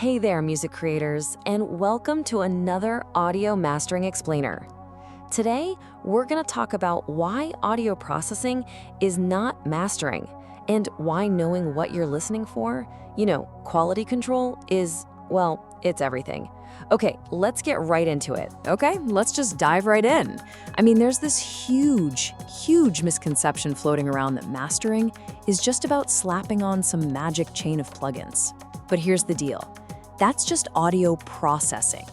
Hey there, music creators, and welcome to another Audio Mastering Explainer. Today, we're going to talk about why audio processing is not mastering and why knowing what you're listening for, quality control is, well, it's everything. Okay, let's get right into it. Okay, let's just dive right in. There's this huge misconception floating around that mastering is just about slapping on some magic chain of plugins. But here's the deal. That's just audio processing.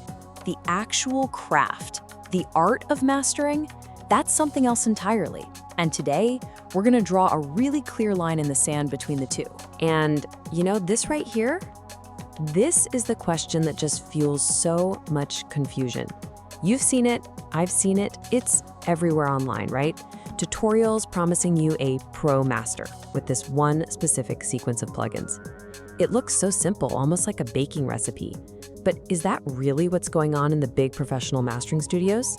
The actual craft, the art of mastering, that's something else entirely. And today, we're gonna draw a really clear line in the sand between the two. And this right here? This is the question that just fuels so much confusion. You've seen it, I've seen it, it's everywhere online, right? Tutorials promising you a pro master with this one specific sequence of plugins. It looks so simple, almost like a baking recipe. But is that really what's going on in the big professional mastering studios?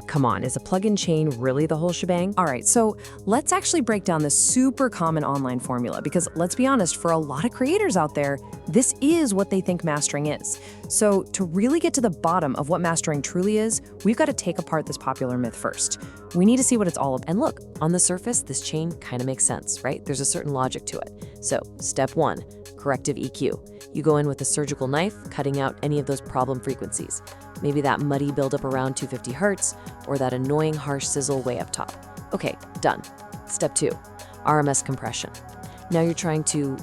Come on, is a plugin chain really the whole shebang? All right, so let's actually break down this super common online formula because let's be honest, for a lot of creators out there, this is what they think mastering is. So to really get to the bottom of what mastering truly is, we've got to take apart this popular myth first. We need to see what it's all about. And look, on the surface, this chain kind of makes sense, right? There's a certain logic to it. So step one, corrective EQ. You go in with a surgical knife, cutting out any of those problem frequencies. Maybe that muddy buildup around 250 hertz, or that annoying harsh sizzle way up top. Okay, done. Step two, RMS compression. Now you're trying to,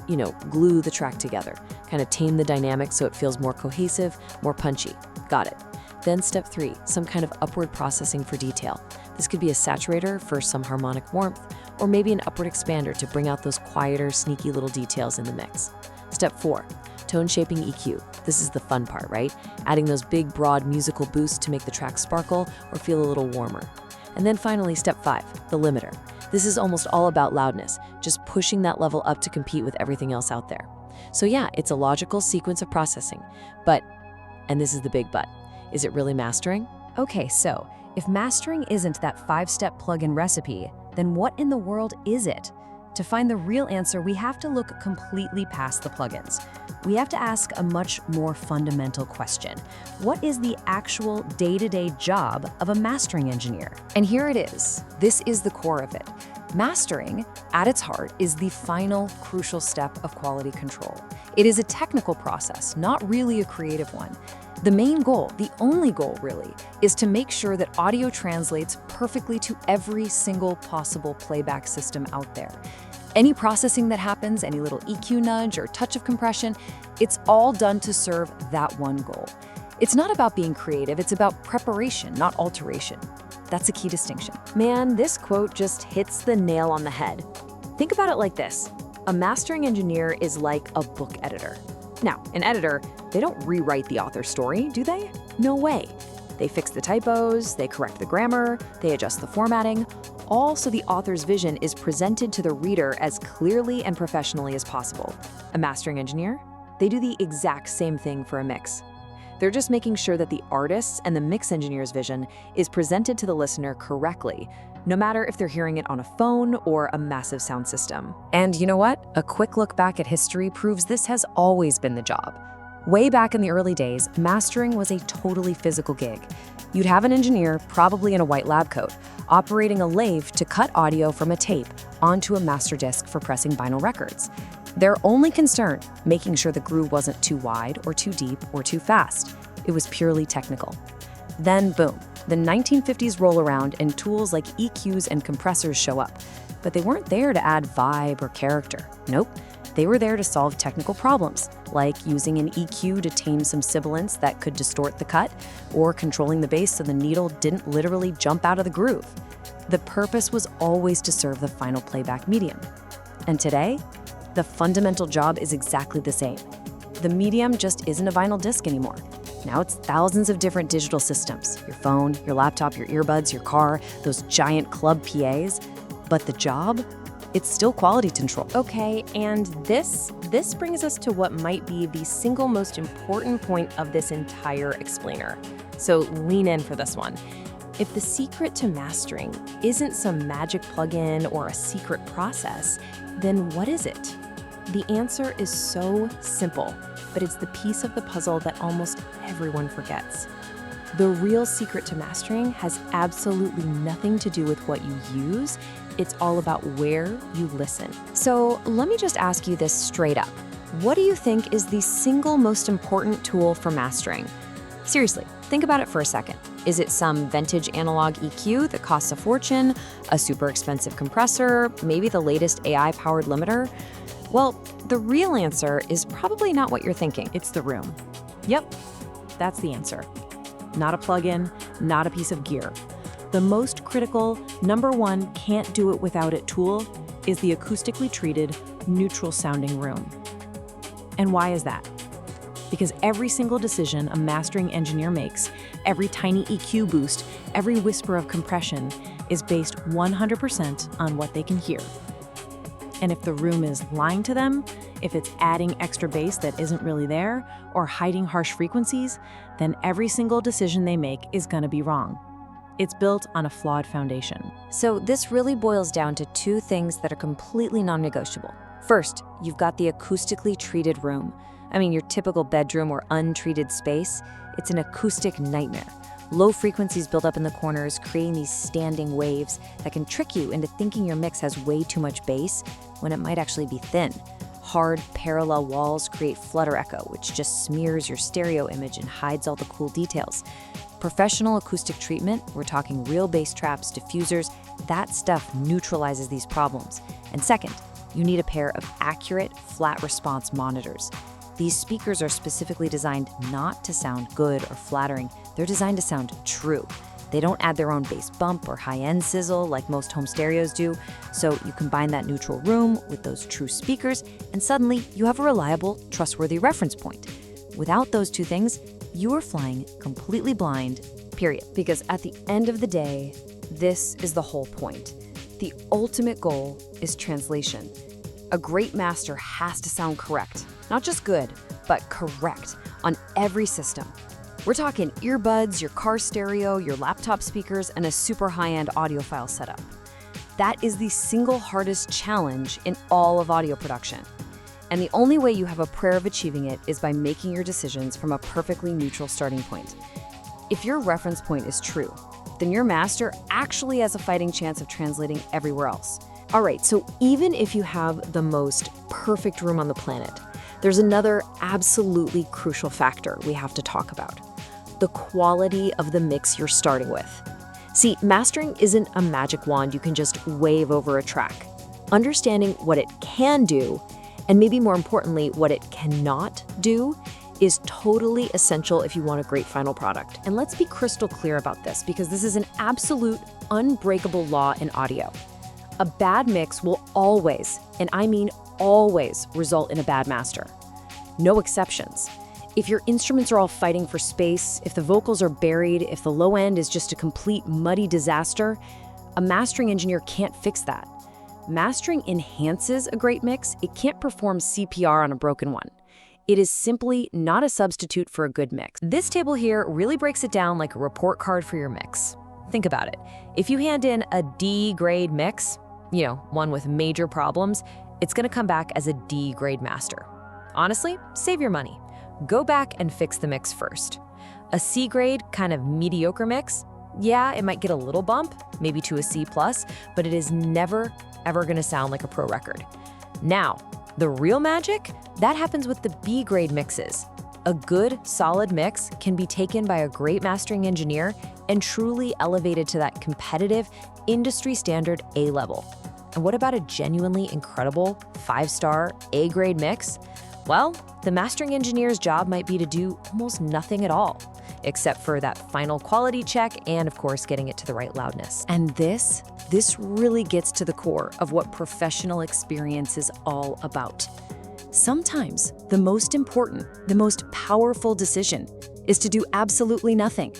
glue the track together, kind of tame the dynamic so it feels more cohesive, more punchy. Got it. Then step three, some kind of upward processing for detail. This could be a saturator for some harmonic warmth, or maybe an upward expander to bring out those quieter, sneaky little details in the mix. Step four, tone shaping EQ. This is the fun part, right? Adding those big, broad musical boosts to make the track sparkle or feel a little warmer. And then finally, step five, the limiter. This is almost all about loudness, just pushing that level up to compete with everything else out there. So yeah, it's a logical sequence of processing, but, and this is the big but, is it really mastering? Okay, so if mastering isn't that 5-step plugin recipe, then what in the world is it? To find the real answer, we have to look completely past the plugins. We have to ask a much more fundamental question. What is the actual day-to-day job of a mastering engineer? And here it is. This is the core of it. Mastering, at its heart, is the final crucial step of quality control. It is a technical process, not really a creative one. The main goal, the only goal really, is to make sure that audio translates perfectly to every single possible playback system out there. Any processing that happens, any little EQ nudge or touch of compression, it's all done to serve that one goal. It's not about being creative, it's about preparation, not alteration. That's a key distinction. Man, this quote just hits the nail on the head. Think about it like this. A mastering engineer is like a book editor. Now, an editor, they don't rewrite the author's story, do they? No way. They fix the typos, they correct the grammar, they adjust the formatting, all so the author's vision is presented to the reader as clearly and professionally as possible. A mastering engineer, they do the exact same thing for a mix. They're just making sure that the artist's and the mix engineer's vision is presented to the listener correctly, no matter if they're hearing it on a phone or a massive sound system. And you know what? A quick look back at history proves this has always been the job. Way back in the early days, mastering was a totally physical gig. You'd have an engineer, probably in a white lab coat, operating a lathe to cut audio from a tape onto a master disc for pressing vinyl records. Their only concern, making sure the groove wasn't too wide or too deep or too fast. It was purely technical. Then boom, the 1950s roll around and tools like EQs and compressors show up. But they weren't there to add vibe or character. Nope. They were there to solve technical problems, like using an EQ to tame some sibilance that could distort the cut, or controlling the bass so the needle didn't literally jump out of the groove. The purpose was always to serve the final playback medium. And today, the fundamental job is exactly the same. The medium just isn't a vinyl disc anymore. Now it's thousands of different digital systems, your phone, your laptop, your earbuds, your car, those giant club PAs. But the job? It's still quality control. Okay, and this brings us to what might be the single most important point of this entire explainer. So lean in for this one. If the secret to mastering isn't some magic plugin or a secret process, then what is it? The answer is so simple, but it's the piece of the puzzle that almost everyone forgets. The real secret to mastering has absolutely nothing to do with what you use. It's all about where you listen. So let me just ask you this straight up. What do you think is the single most important tool for mastering? Seriously, think about it for a second. Is it some vintage analog EQ that costs a fortune, a super expensive compressor, maybe the latest AI-powered limiter? Well, the real answer is probably not what you're thinking. It's the room. Yep, that's the answer. Not a plugin, not a piece of gear. The most critical, number one, can't do it without it tool is the acoustically treated, neutral sounding room. And why is that? Because every single decision a mastering engineer makes, every tiny EQ boost, every whisper of compression is based 100% on what they can hear. And if the room is lying to them, if it's adding extra bass that isn't really there, or hiding harsh frequencies, then every single decision they make is going to be wrong. It's built on a flawed foundation. So this really boils down to two things that are completely non-negotiable. First, you've got the acoustically treated room. I mean, your typical bedroom or untreated space, it's an acoustic nightmare. Low frequencies build up in the corners, creating these standing waves that can trick you into thinking your mix has way too much bass when it might actually be thin. Hard, parallel walls create flutter echo, which just smears your stereo image and hides all the cool details. Professional acoustic treatment, we're talking real bass traps, diffusers, that stuff neutralizes these problems. And second, you need a pair of accurate, flat response monitors. These speakers are specifically designed not to sound good or flattering. They're designed to sound true. They don't add their own bass bump or high-end sizzle like most home stereos do. So you combine that neutral room with those true speakers, and suddenly you have a reliable, trustworthy reference point. Without those two things, you are flying completely blind, period. Because at the end of the day, this is the whole point. The ultimate goal is translation. A great master has to sound correct. Not just good, but correct on every system. We're talking earbuds, your car stereo, your laptop speakers, and a super high-end audiophile setup. That is the single hardest challenge in all of audio production. And the only way you have a prayer of achieving it is by making your decisions from a perfectly neutral starting point. If your reference point is true, then your master actually has a fighting chance of translating everywhere else. All right, so even if you have the most perfect room on the planet, there's another absolutely crucial factor we have to talk about: the quality of the mix you're starting with. See, mastering isn't a magic wand you can just wave over a track. Understanding what it can do, and maybe more importantly, what it cannot do, is totally essential if you want a great final product. And let's be crystal clear about this, because this is an absolute, unbreakable law in audio. A bad mix will always, and I mean always, result in a bad master. No exceptions. If your instruments are all fighting for space, if the vocals are buried, if the low end is just a complete muddy disaster, a mastering engineer can't fix that. Mastering enhances a great mix. It can't perform CPR on a broken one. It is simply not a substitute for a good mix. This table here really breaks it down like a report card for your mix. Think about it. If you hand in a D grade mix, one with major problems, it's gonna come back as a D grade master. Honestly, save your money. Go back and fix the mix first. A C grade, kind of mediocre mix, yeah, it might get a little bump, maybe to a C+, but it is never, ever gonna sound like a pro record. Now, the real magic, that happens with the B grade mixes. A good, solid mix can be taken by a great mastering engineer and truly elevated to that competitive, industry standard A level. And what about a genuinely incredible 5-star A grade mix? Well, the mastering engineer's job might be to do almost nothing at all, except for that final quality check and, of course, getting it to the right loudness. And this really gets to the core of what professional experience is all about. Sometimes the most important, the most powerful decision is to do absolutely nothing.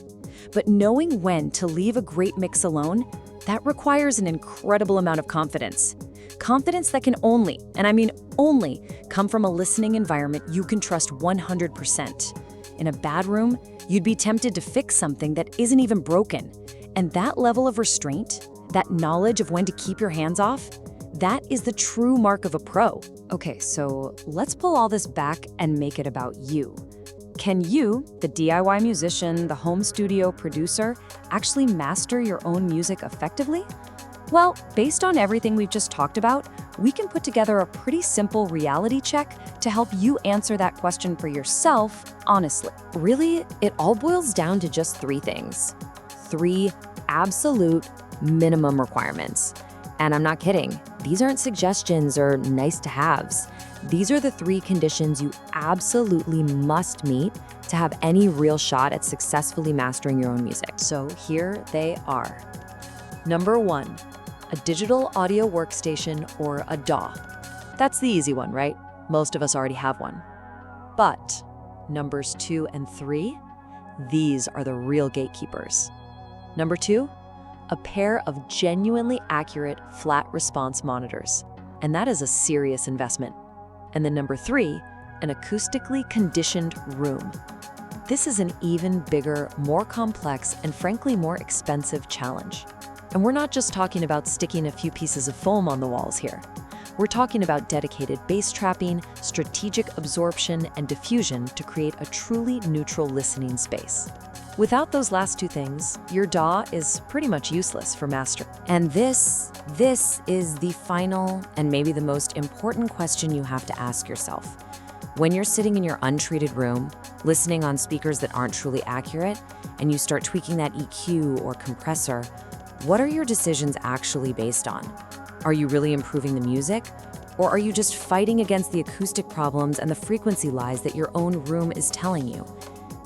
But knowing when to leave a great mix alone, that requires an incredible amount of confidence. Confidence that can only, and I mean only, come from a listening environment you can trust 100%. In a bad room, you'd be tempted to fix something that isn't even broken. And that level of restraint, that knowledge of when to keep your hands off, that is the true mark of a pro. Okay, so let's pull all this back and make it about you. Can you, the DIY musician, the home studio producer, actually master your own music effectively? Well, based on everything we've just talked about, we can put together a pretty simple reality check to help you answer that question for yourself, honestly. Really, it all boils down to just three things. Three absolute minimum requirements. And I'm not kidding. These aren't suggestions or nice to haves. These are the three conditions you absolutely must meet to have any real shot at successfully mastering your own music. So here they are. Number 1, a digital audio workstation or a DAW. That's the easy one, right? Most of us already have one. But numbers 2 and 3, these are the real gatekeepers. Number 2, a pair of genuinely accurate flat response monitors. And that is a serious investment. And then number 3, an acoustically conditioned room. This is an even bigger, more complex, and frankly more expensive challenge. And we're not just talking about sticking a few pieces of foam on the walls here. We're talking about dedicated bass trapping, strategic absorption, and diffusion to create a truly neutral listening space. Without those last two things, your DAW is pretty much useless for mastering. And this is the final and maybe the most important question you have to ask yourself. When you're sitting in your untreated room, listening on speakers that aren't truly accurate, and you start tweaking that EQ or compressor, what are your decisions actually based on? Are you really improving the music? Or are you just fighting against the acoustic problems and the frequency lies that your own room is telling you?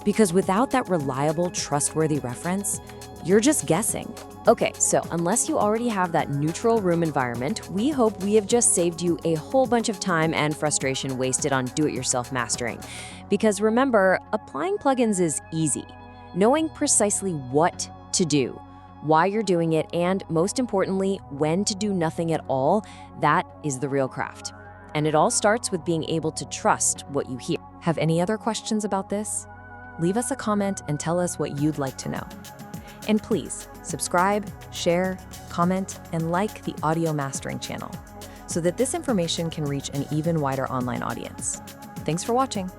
Because without that reliable, trustworthy reference, you're just guessing. Okay, so unless you already have that neutral room environment, we hope we have just saved you a whole bunch of time and frustration wasted on do-it-yourself mastering. Because remember, applying plugins is easy. Knowing precisely what to do, why you're doing it, and most importantly, when to do nothing at all, that is the real craft. And it all starts with being able to trust what you hear. Have any other questions about this? Leave us a comment and tell us what you'd like to know. And please, subscribe, share, comment, and like the Audio Mastering channel so that this information can reach an even wider online audience. Thanks for watching.